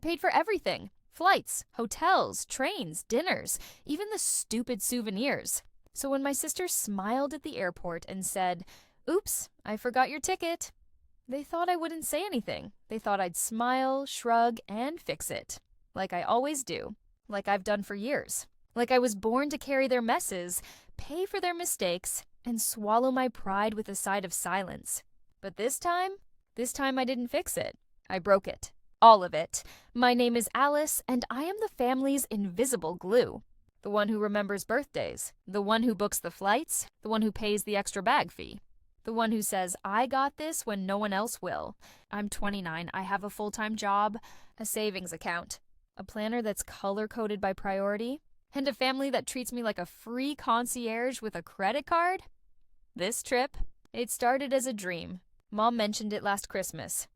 paid for everything. Flights, hotels, trains, dinners, even the stupid souvenirs. So when my sister smiled at the airport and said, "Oops, I forgot your ticket," they thought I wouldn't say anything. They thought I'd smile, shrug, and fix it. Like I always do. Like I've done for years. Like I was born to carry their messes, pay for their mistakes, and swallow my pride with a side of silence. But this time I didn't fix it. I broke it. All of it. My name is Alice, and I am the family's invisible glue. The one who remembers birthdays. The one who books the flights. The one who pays the extra bag fee. The one who says, "I got this" when no one else will. I'm 29. I have a full-time job, a savings account, a planner that's color-coded by priority, and a family that treats me like a free concierge with a credit card. This trip, it started as a dream. Mom mentioned it last Christmas.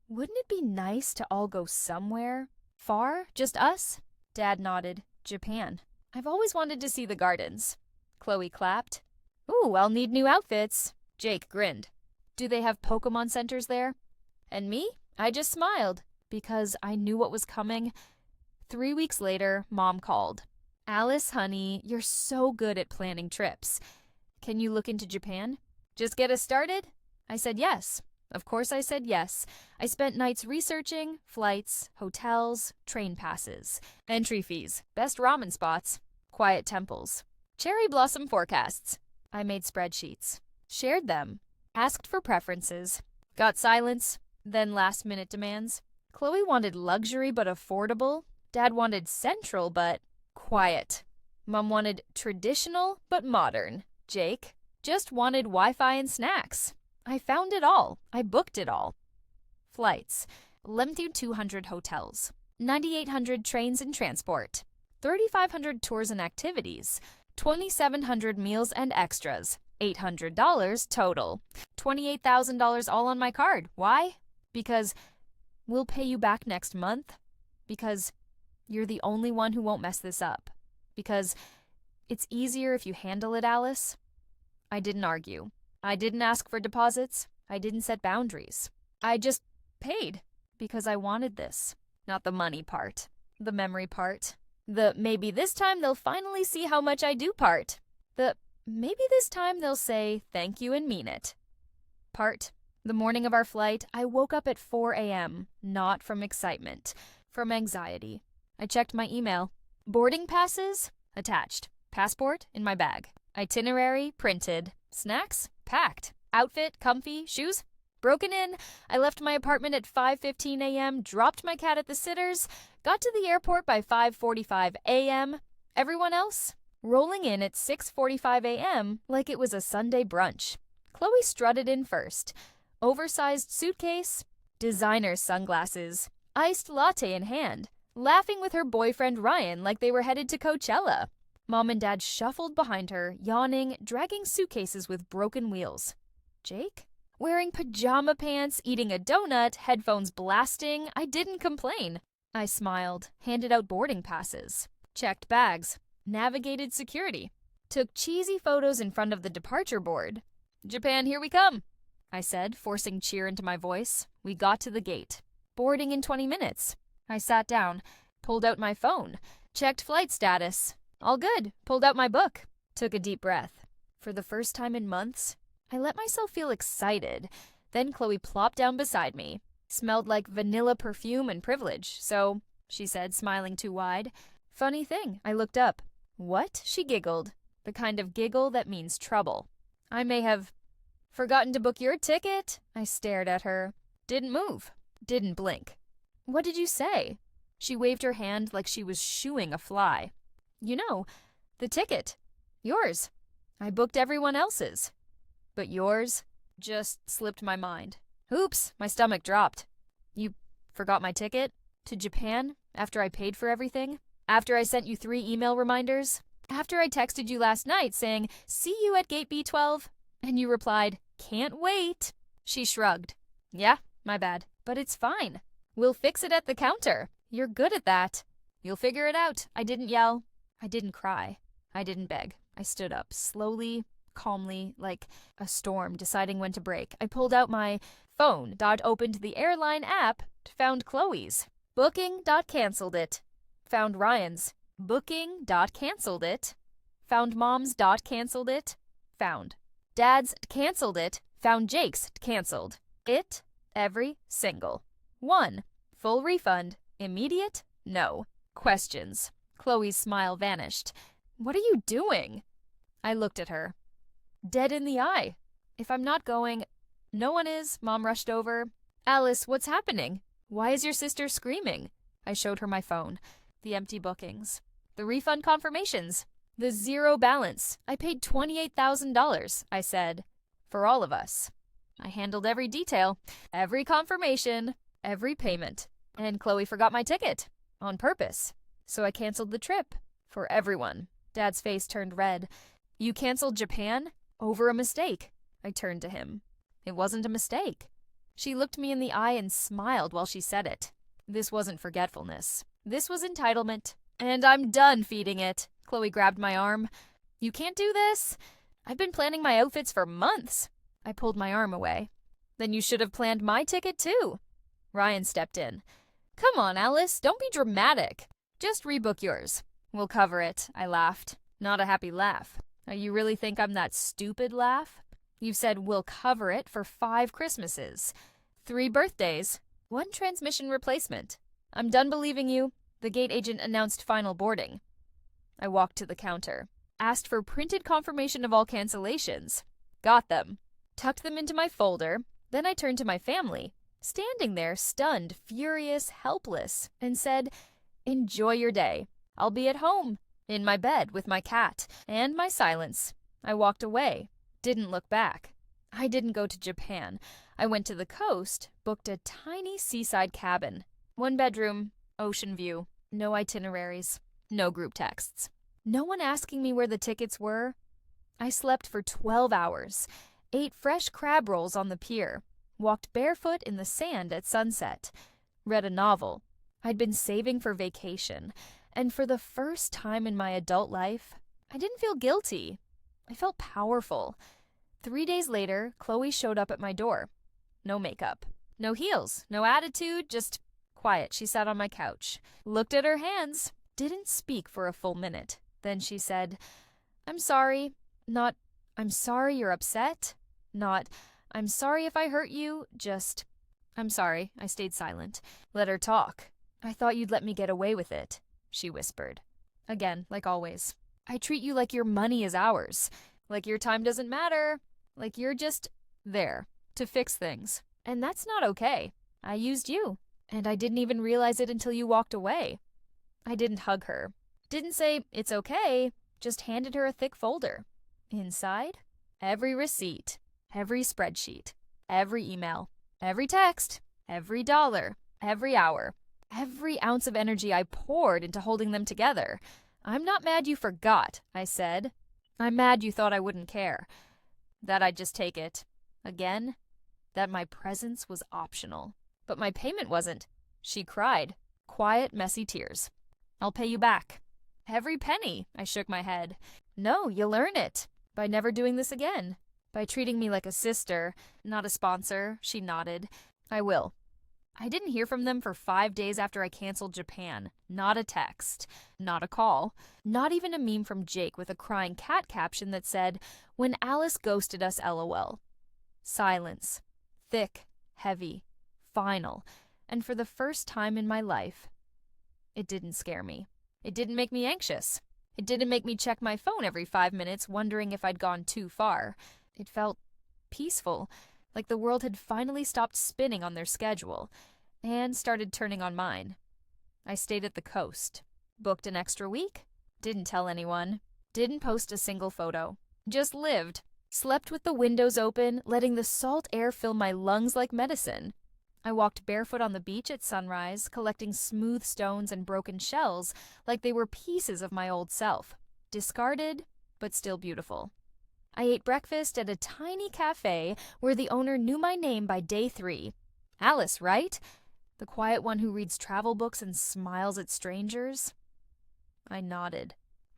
Wouldn't it be nice to all go somewhere? Far? Just us? Dad nodded. Japan. I've always wanted to see the gardens. Chloe clapped. Ooh, I'll need new outfits. Jake grinned. Do they have Pokemon centers there? And me? I just smiled, because I knew what was coming. 3 weeks later, Mom called. Alice, honey, you're so good at planning trips. Can you look into Japan? Just get us started? I said yes. Of course I said yes. I spent nights researching, flights, hotels, train passes, entry fees, best ramen spots, quiet temples, cherry blossom forecasts. I made spreadsheets, shared them, asked for preferences, got silence, then last-minute demands. Chloe wanted luxury but affordable. Dad wanted central but quiet. Mom wanted traditional but modern. Jake just wanted Wi-Fi and snacks. I found it all. I booked it all. Flights, 11,200 hotels, 9,800 trains and transport, 3,500 tours and activities, 2,700 meals and extras, $800 total, $28,000 all on my card. Why? Because we'll pay you back next month. Because you're the only one who won't mess this up. Because it's easier if you handle it, Alice. I didn't argue. I didn't ask for deposits. I didn't set boundaries. I just paid because I wanted this. Not the money part. The memory part. The maybe this time they'll finally see how much I do part. The maybe this time they'll say thank you and mean it part. The morning of our flight, I woke up at 4 a.m., not from excitement, from anxiety. I checked my email. Boarding passes? Attached. Passport? In my bag. Itinerary? Printed. Snacks? Packed. Outfit? Comfy. Shoes? Broken in. I left my apartment at 5:15 a.m., dropped my cat at the sitters, got to the airport by 5:45 a.m. Everyone else? Rolling in at 6:45 a.m. like it was a Sunday brunch. Chloe strutted in first. Oversized suitcase, designer sunglasses, iced latte in hand, laughing with her boyfriend Ryan like they were headed to Coachella. Mom and Dad shuffled behind her, yawning, dragging suitcases with broken wheels. Jake? Wearing pajama pants, eating a donut, headphones blasting, I didn't complain. I smiled, handed out boarding passes, checked bags, navigated security, took cheesy photos in front of the departure board. Japan, here we come, I said, forcing cheer into my voice. We got to the gate. Boarding in 20 minutes. I sat down, pulled out my phone, checked flight status. All good. Pulled out my book. Took a deep breath. For the first time in months, I let myself feel excited. Then Chloe plopped down beside me. Smelled like vanilla perfume and privilege, so, she said, smiling too wide. Funny thing, I looked up. What? She giggled. The kind of giggle that means trouble. I may have forgotten to book your ticket. I stared at her. Didn't move. Didn't blink. What did you say? She waved her hand like she was shooing a fly. You know, the ticket. Yours. I booked everyone else's. But yours just slipped my mind. Oops, my stomach dropped. You forgot my ticket? To Japan? After I paid for everything? After I sent you 3 email reminders? After I texted you last night saying, see you at gate B12? And you replied, can't wait. She shrugged. Yeah, my bad. But it's fine. We'll fix it at the counter. You're good at that. You'll figure it out. I didn't yell. I didn't cry. I didn't beg. I stood up, slowly, calmly, like a storm deciding when to break. I pulled out my phone, opened the airline app, found Chloe's. Booking.canceled it. Found Ryan's. Booking.canceled it. Found Mom's. Canceled it. Found Dad's. Canceled it. Found Jake's. Canceled it. Every single one. Full refund. Immediate? No. Questions. Chloe's smile vanished. What are you doing? I looked at her. Dead in the eye. If I'm not going... No one is, Mom rushed over. Alice, what's happening? Why is your sister screaming? I showed her my phone. The empty bookings. The refund confirmations. The zero balance. I paid $28,000, I said. For all of us. I handled every detail, every confirmation, every payment. And Chloe forgot my ticket. On purpose. So I canceled the trip. For everyone. Dad's face turned red. You canceled Japan? Over a mistake. I turned to him. It wasn't a mistake. She looked me in the eye and smiled while she said it. This wasn't forgetfulness. This was entitlement. And I'm done feeding it. Chloe grabbed my arm. You can't do this. I've been planning my outfits for months. I pulled my arm away. Then you should have planned my ticket too. Ryan stepped in. Come on, Alice, don't be dramatic. Just rebook yours. We'll cover it, I laughed. Not a happy laugh. You really think I'm that stupid laugh? You've said we'll cover it for 5 Christmases, 3 birthdays, 1 transmission replacement. I'm done believing you. The gate agent announced final boarding. I walked to the counter, asked for printed confirmation of all cancellations. Got them. Tucked them into my folder. Then I turned to my family, standing there stunned, furious, helpless, and said, enjoy your day. I'll be at home, in my bed with my cat, and my silence. I walked away. Didn't look back. I didn't go to Japan. I went to the coast, booked a tiny seaside cabin. 1 bedroom, ocean view, no itineraries, no group texts. No one asking me where the tickets were. I slept for 12 hours, ate fresh crab rolls on the pier, walked barefoot in the sand at sunset, read a novel. I'd been saving for vacation, and for the first time in my adult life, I didn't feel guilty. I felt powerful. 3 days later, Chloe showed up at my door. No makeup, no heels, no attitude, just quiet. She sat on my couch, looked at her hands, didn't speak for a full minute. Then she said, I'm sorry. Not, I'm sorry you're upset. Not, I'm sorry if I hurt you. Just, I'm sorry. I stayed silent. Let her talk. I thought you'd let me get away with it, she whispered. Again, like always. I treat you like your money is ours. Like your time doesn't matter. Like you're just there to fix things. And that's not okay. I used you. And I didn't even realize it until you walked away. I didn't hug her. Didn't say, it's okay. Just handed her a thick folder. Inside, every receipt, every spreadsheet, every email, every text, every dollar, every hour, every ounce of energy I poured into holding them together. I'm not mad you forgot, I said. I'm mad you thought I wouldn't care. That I'd just take it. Again, that my presence was optional. But my payment wasn't. She cried. Quiet, messy tears. I'll pay you back. Every penny, I shook my head. No, you'll earn it. By never doing this again. By treating me like a sister, not a sponsor, she nodded. I will. I didn't hear from them for 5 days after I canceled Japan. Not a text. Not a call. Not even a meme from Jake with a crying cat caption that said, when Alice ghosted us, LOL. Silence. Thick, heavy, final. And for the first time in my life, it didn't scare me. It didn't make me anxious. It didn't make me check my phone every 5 minutes wondering if I'd gone too far. It felt peaceful, like the world had finally stopped spinning on their schedule and started turning on mine. I stayed at the coast, booked an extra week, didn't tell anyone, didn't post a single photo, just lived, slept with the windows open, letting the salt air fill my lungs like medicine. I walked barefoot on the beach at sunrise, collecting smooth stones and broken shells like they were pieces of my old self, discarded but still beautiful. I ate breakfast at a tiny cafe where the owner knew my name by day 3. Alice, right? The quiet one who reads travel books and smiles at strangers? I nodded.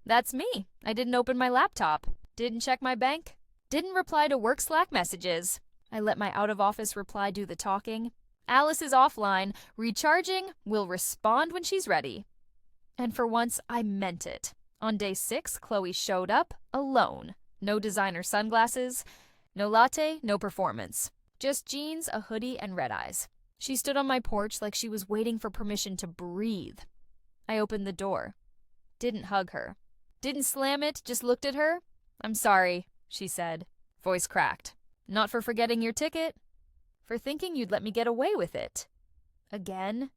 That's me. I didn't open my laptop. Didn't check my bank. Didn't reply to work Slack messages. I let my out-of-office reply do the talking. Alice is offline, recharging, will respond when she's ready. And for once, I meant it. On day 6, Chloe showed up alone. No designer sunglasses, no latte, no performance. Just jeans, a hoodie, and red eyes. She stood on my porch like she was waiting for permission to breathe. I opened the door. Didn't hug her. Didn't slam it, just looked at her. "I'm sorry," she said. Voice cracked. "Not for forgetting your ticket. For thinking you'd let me get away with it." Again?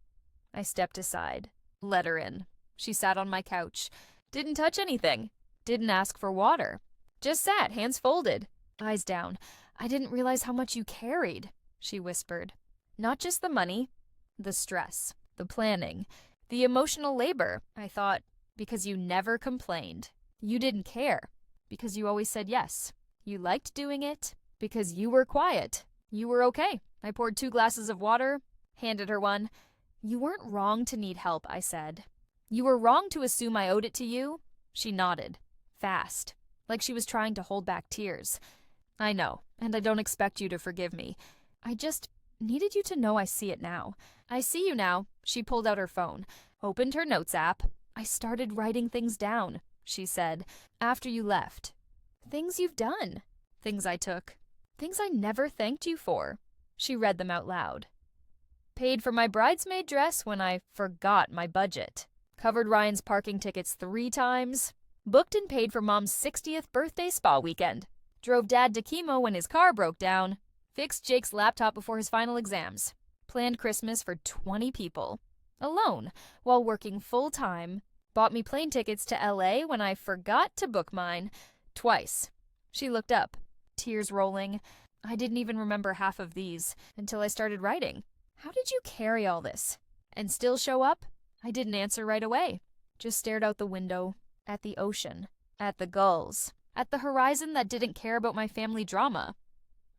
I stepped aside. Let her in. She sat on my couch. Didn't touch anything. Didn't ask for water. Just sat, hands folded. Eyes down. "I didn't realize how much you carried," she whispered. "Not just the money. The stress. The planning. The emotional labor," I thought. "Because you never complained. You didn't care. Because you always said yes. You liked doing it. Because you were quiet. You were okay." I poured 2 glasses of water, handed her one. "You weren't wrong to need help," I said. "You were wrong to assume I owed it to you." She nodded. Fast. Like she was trying to hold back tears. "I know, and I don't expect you to forgive me. I just needed you to know I see it now. I see you now." She pulled out her phone, opened her notes app. "I started writing things down," she said, "after you left. Things you've done. Things I took. Things I never thanked you for." She read them out loud. "Paid for my bridesmaid dress when I forgot my budget. Covered Ryan's parking tickets 3 times. Booked and paid for Mom's 60th birthday spa weekend. Drove Dad to chemo when his car broke down. Fixed Jake's laptop before his final exams. Planned Christmas for 20 people. Alone, while working full-time. Bought me plane tickets to LA when I forgot to book mine. Twice." She looked up, tears rolling. "I didn't even remember half of these until I started writing. How did you carry all this? And still show up?" I didn't answer right away. Just stared out the window, at the ocean, at the gulls, at the horizon that didn't care about my family drama.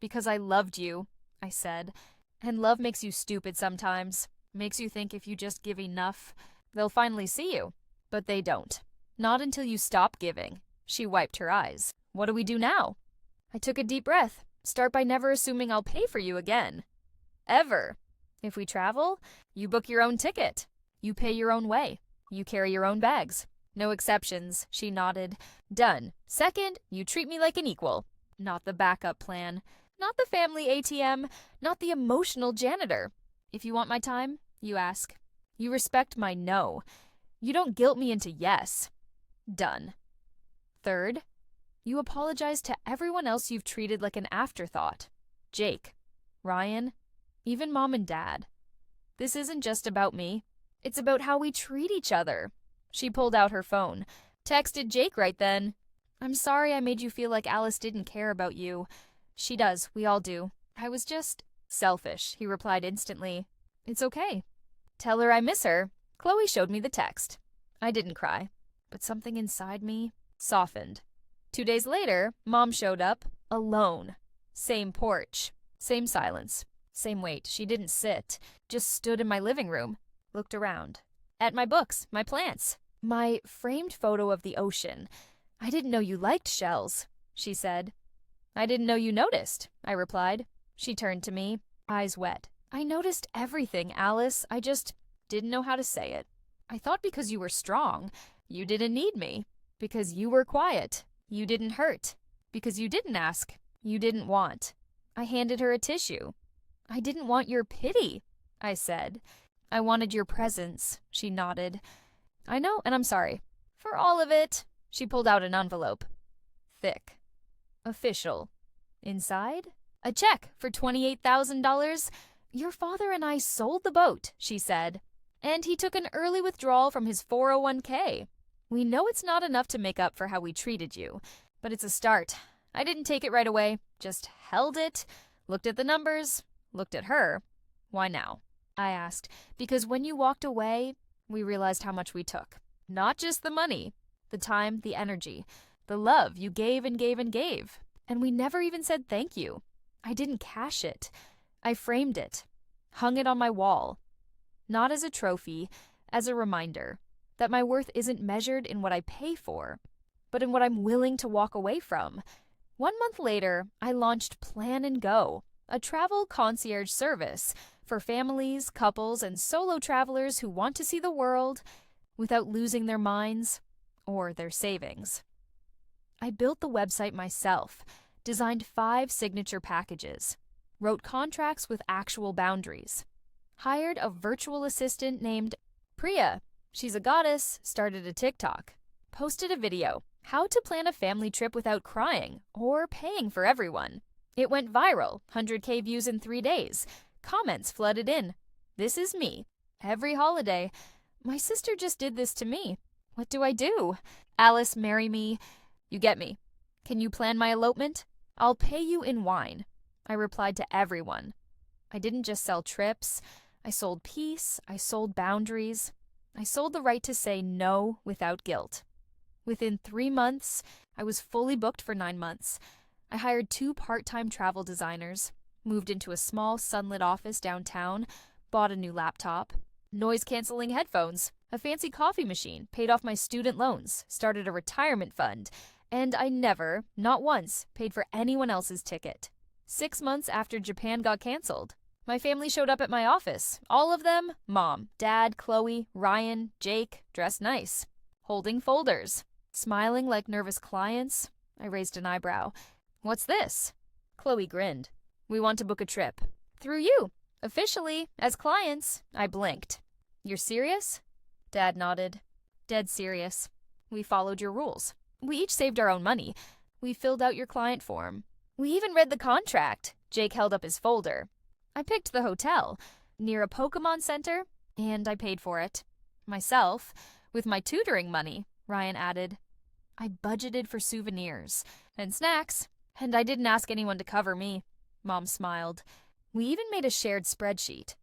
"Because I loved you," I said. "And love makes you stupid sometimes. Makes you think if you just give enough, they'll finally see you. But they don't. Not until you stop giving." She wiped her eyes. "What do we do now?" I took a deep breath. "Start by never assuming I'll pay for you again. Ever. If we travel, you book your own ticket. You pay your own way. You carry your own bags. No exceptions," she nodded. "Done. Second, you treat me like an equal. Not the backup plan. Not the family ATM. Not the emotional janitor. If you want my time, you ask. You respect my no. You don't guilt me into yes. Done. Third, you apologize to everyone else you've treated like an afterthought. Jake, Ryan, even Mom and Dad. This isn't just about me. It's about how we treat each other." She pulled out her phone. Texted Jake right then. "I'm sorry I made you feel like Alice didn't care about you. She does, we all do. I was just selfish," he replied instantly. "It's okay. Tell her I miss her." Chloe showed me the text. I didn't cry, but something inside me softened. 2 days later, Mom showed up, alone. Same porch, same silence, same wait. She didn't sit, just stood in my living room, looked around. At my books, my plants, my framed photo of the ocean. "I didn't know you liked shells," she said. "I didn't know you noticed," I replied. She turned to me, eyes wet. "I noticed everything, Alice. I just didn't know how to say it. I thought because you were strong, you didn't need me. Because you were quiet, you didn't hurt. Because you didn't ask, you didn't want." I handed her a tissue. "I didn't want your pity," I said. "I wanted your presence," she nodded. "I know, and I'm sorry. For all of it." She pulled out an envelope. Thick. Official. Inside? A check for $28,000. "Your father and I sold the boat," she said. "And he took an early withdrawal from his 401k. We know it's not enough to make up for how we treated you, but it's a start." I didn't take it right away, just held it, looked at the numbers, looked at her. "Why now?" I asked. "Because when you walked away, we realized how much we took. Not just the money, the time, the energy, the love you gave and gave and gave. And we never even said thank you. I didn't cash it. I framed it, hung it on my wall. Not as a trophy, as a reminder that my worth isn't measured in what I pay for, but in what I'm willing to walk away from." 1 month later, I launched Plan and Go, a travel concierge service for families, couples, and solo travelers who want to see the world without losing their minds or their savings. I built the website myself, designed 5 signature packages, wrote contracts with actual boundaries, hired a virtual assistant named Priya. She's a goddess, started a TikTok, posted a video, how to plan a family trip without crying or paying for everyone. It went viral, 100K views in 3 days. Comments flooded in. This is me. Every holiday. My sister just did this to me. What do I do? Alice, marry me. You get me. Can you plan my elopement? I'll pay you in wine. I replied to everyone. I didn't just sell trips. I sold peace. I sold boundaries. I sold the right to say no without guilt. Within 3 months, I was fully booked for 9 months. I hired 2 part-time travel designers, moved into a small sunlit office downtown, bought a new laptop, noise-canceling headphones, a fancy coffee machine, paid off my student loans, started a retirement fund, and I never, not once, paid for anyone else's ticket. 6 months after Japan got canceled, my family showed up at my office. All of them, Mom, Dad, Chloe, Ryan, Jake, dressed nice, holding folders, smiling like nervous clients. I raised an eyebrow. What's this? Chloe grinned. We want to book a trip. Through you. Officially, as clients. I blinked. You're serious? Dad nodded. Dead serious. We followed your rules. We each saved our own money. We filled out your client form. We even read the contract. Jake held up his folder. I picked the hotel, near a Pokemon Center, and I paid for it. Myself, with my tutoring money, Ryan added. I budgeted for souvenirs and snacks, and I didn't ask anyone to cover me. Mom smiled. We even made a shared spreadsheet,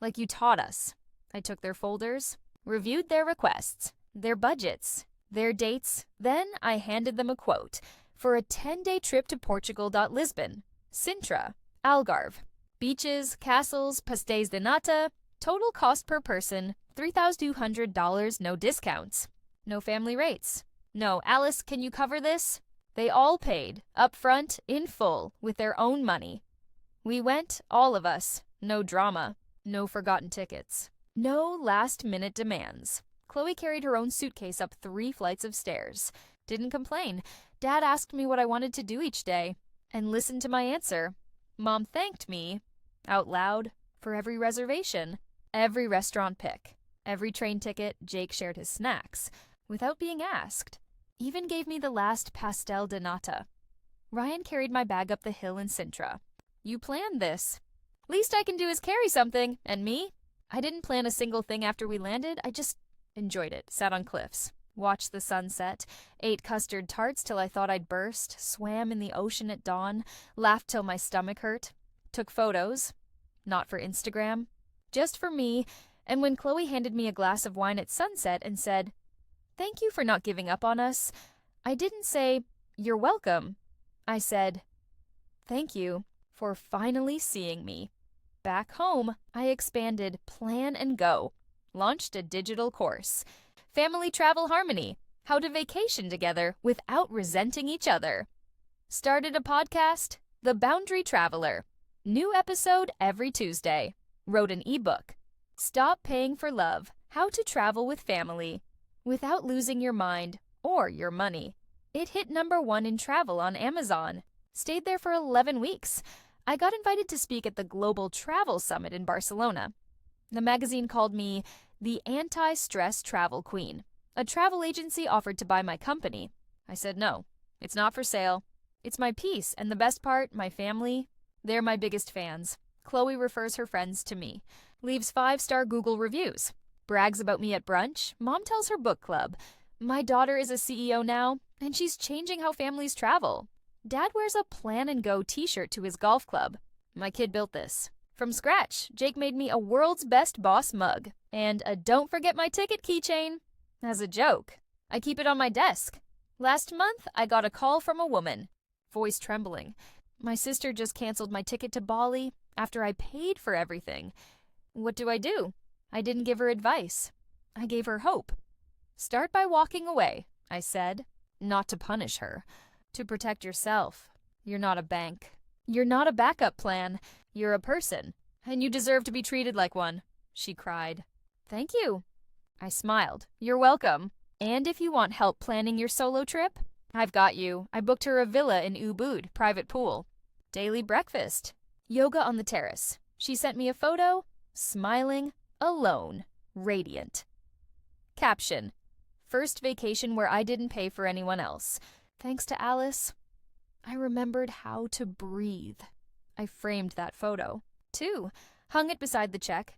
like you taught us. I took their folders, reviewed their requests, their budgets, their dates, then I handed them a quote for a 10-day trip to Portugal. Lisbon, Sintra, Algarve. Beaches, castles, pastéis de nata, total cost per person, $3,200, no discounts. No family rates. No, Alice, can you cover this? They all paid, up front, in full, with their own money. We went, all of us. No drama. No forgotten tickets. No last-minute demands. Chloe carried her own suitcase up 3 flights of stairs. Didn't complain. Dad asked me what I wanted to do each day, and listened to my answer. Mom thanked me, out loud, for every reservation, every restaurant pick, every train ticket. Jake shared his snacks, without being asked. Even gave me the last pastel de nata. Ryan carried my bag up the hill in Sintra. You planned this. Least I can do is carry something, and me? I didn't plan a single thing after we landed. I just enjoyed it, sat on cliffs, watched the sunset, ate custard tarts till I thought I'd burst, swam in the ocean at dawn, laughed till my stomach hurt, took photos, not for Instagram, just for me, and when Chloe handed me a glass of wine at sunset and said, "Thank you for not giving up on us," I didn't say, "You're welcome." I said, "Thank you for finally seeing me." Back home, I expanded Plan and Go, launched a digital course, Family Travel Harmony, how to vacation together without resenting each other. Started a podcast, The Boundary Traveler. New episode every Tuesday. Wrote an ebook, Stop Paying for Love, How to Travel with Family Without Losing Your Mind or Your Money. It hit #1 in travel on Amazon. Stayed there for 11 weeks. I got invited to speak at the Global Travel Summit in Barcelona. The magazine called me the Anti-Stress Travel Queen. A travel agency offered to buy my company. I said no. It's not for sale. It's my peace, and the best part, my family, they're my biggest fans. Chloe refers her friends to me. Leaves 5-star Google reviews. Brags about me at brunch. Mom tells her book club. My daughter is a CEO now, and she's changing how families travel. Dad wears a Plan and Go t-shirt to his golf club. My kid built this. From scratch, Jake made me a World's Best Boss mug and a Don't Forget My Ticket keychain. As a joke. I keep it on my desk. Last month, I got a call from a woman. Voice trembling. My sister just canceled my ticket to Bali after I paid for everything. What do? I didn't give her advice. I gave her hope. Start by walking away, I said. Not to punish her. To protect yourself. You're not a bank. You're not a backup plan. You're a person, and you deserve to be treated like one, she cried. Thank you. I smiled. You're welcome. And if you want help planning your solo trip, I've got you. I booked her a villa in Ubud, private pool. Daily breakfast. Yoga on the terrace. She sent me a photo, smiling, alone, radiant. Caption. First vacation where I didn't pay for anyone else. Thanks to Alice, I remembered how to breathe. I framed that photo. 2. Hung it beside the check.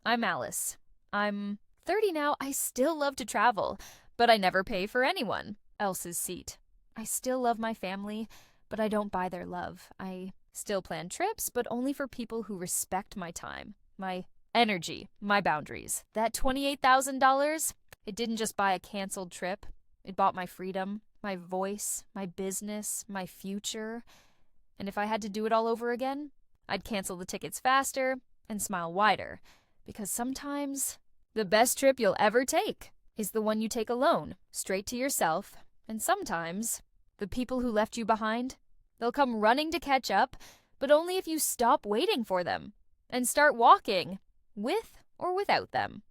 I'm Alice. I'm 30 now. I still love to travel, but I never pay for anyone else's seat. I still love my family, but I don't buy their love. I still plan trips, but only for people who respect my time, my energy, my boundaries. That $28,000, it didn't just buy a canceled trip. It bought my freedom, my voice, my business, my future. And if I had to do it all over again, I'd cancel the tickets faster and smile wider. Because sometimes the best trip you'll ever take is the one you take alone, straight to yourself. And sometimes the people who left you behind, they'll come running to catch up, but only if you stop waiting for them and start walking, with or without them.